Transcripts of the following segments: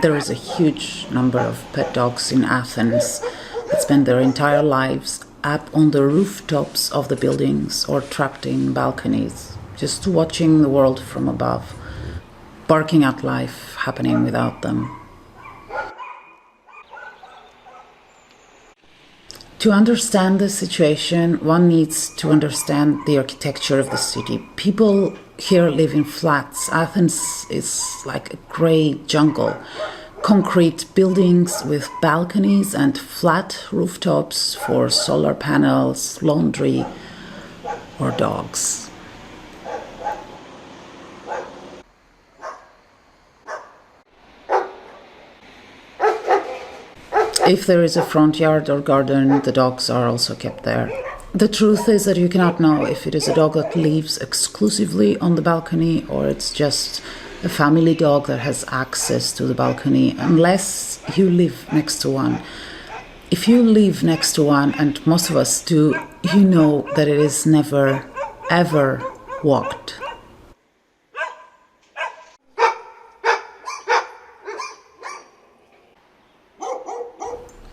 There is a huge number of pet dogs in Athens that spend their entire lives up on the rooftops of the buildings or trapped in balconies, just watching the world from above, barking at life happening without them. To understand the situation, one needs to understand the architecture of the city. People here live in flats. Athens is like a grey jungle. Concrete buildings with balconies and flat rooftops for solar panels, laundry, or dogs. If there is a front yard or garden, the dogs are also kept there. The truth is that you cannot know if it is a dog that lives exclusively on the balcony or it's just a family dog that has access to the balcony, unless you live next to one. If you live next to one, and most of us do, you know that it is never, ever walked.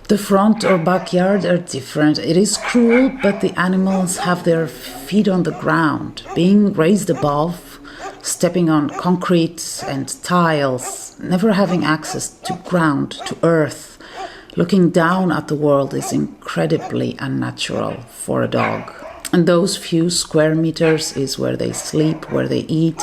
The front or backyard are different. It is cruel, but the animals have their feet on the ground, being raised above, stepping on concrete and tiles, never having access to ground, to earth. Looking down at the world is incredibly unnatural for a dog. And those few square meters is where they sleep, where they eat,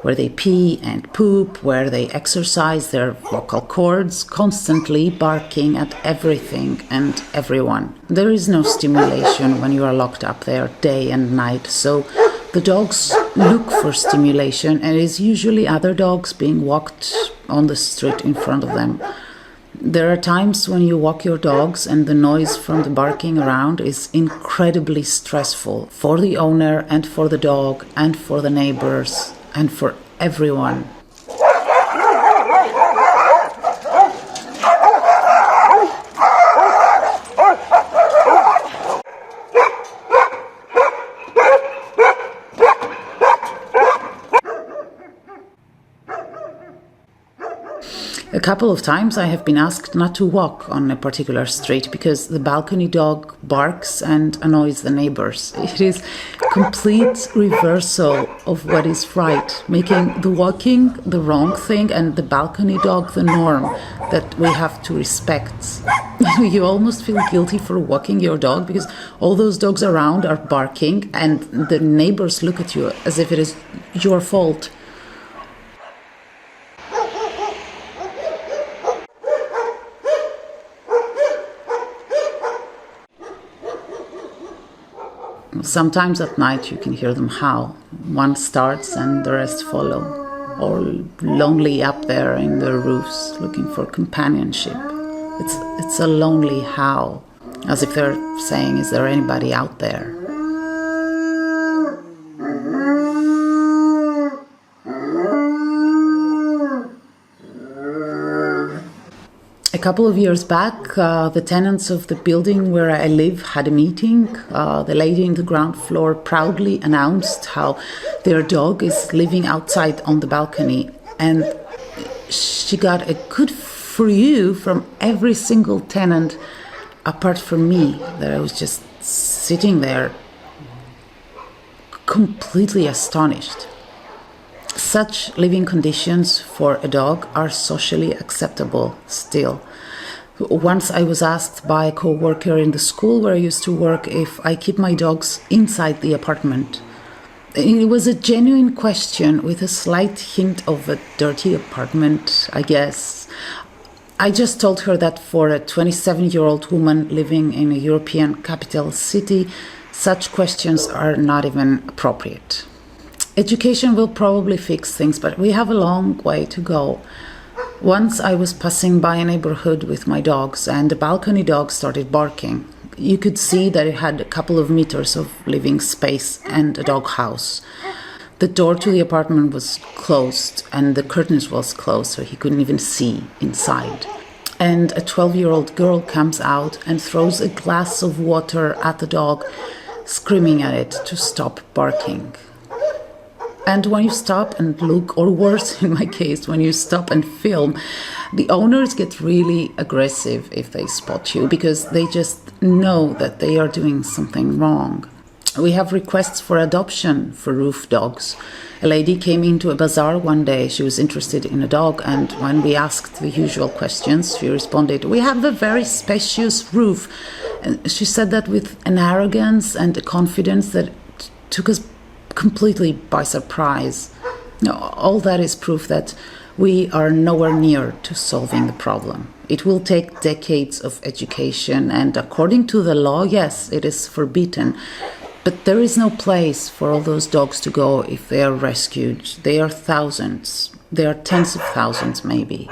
where they pee and poop, where they exercise their vocal cords, constantly barking at everything and everyone. There is no stimulation when you are locked up there day and night, so the dogs look for stimulation, and it is usually other dogs being walked on the street in front of them. There are times when you walk your dogs and the noise from the barking around is incredibly stressful for the owner and for the dog and for the neighbors and for everyone. A couple of times I have been asked not to walk on a particular street because the balcony dog barks and annoys the neighbors. It is complete reversal of what is right, making the walking the wrong thing and the balcony dog the norm that we have to respect. You almost feel guilty for walking your dog because all those dogs around are barking and the neighbors look at you as if it is your fault. Sometimes at night you can hear them howl. One starts and the rest follow, all lonely up there in the roofs looking for companionship. It's a lonely howl, as if they're saying, is there anybody out there? A couple of years back, the tenants of the building where I live had a meeting. The lady in the ground floor proudly announced how their dog is living outside on the balcony, and she got a good for you from every single tenant apart from me, that I was just sitting there completely astonished. Such living conditions for a dog are socially acceptable still. Once I was asked by a co-worker in the school where I used to work if I keep my dogs inside the apartment. It was a genuine question with a slight hint of a dirty apartment, I guess. I just told her that for a 27-year-old woman living in a European capital city, such questions are not even appropriate. Education will probably fix things, but we have a long way to go. Once I was passing by a neighborhood with my dogs and the balcony dog started barking. You could see that it had a couple of meters of living space and a dog house. The door to the apartment was closed and the curtains was closed, so he couldn't even see inside. And a 12-year-old girl comes out and throws a glass of water at the dog, screaming at it to stop barking. And when you stop and look, or worse in my case, when you stop and film, the owners get really aggressive if they spot you because they just know that they are doing something wrong. We have requests for adoption for roof dogs. A lady came into a bazaar one day. She was interested in a dog, and when we asked the usual questions, she responded, "We have a very spacious roof." And she said that with an arrogance and a confidence that took us completely by surprise. Now, all that is proof that we are nowhere near to solving the problem. It will take decades of education, and according to the law, yes, it is forbidden. But there is no place for all those dogs to go if they are rescued. They are thousands. They are tens of thousands, maybe.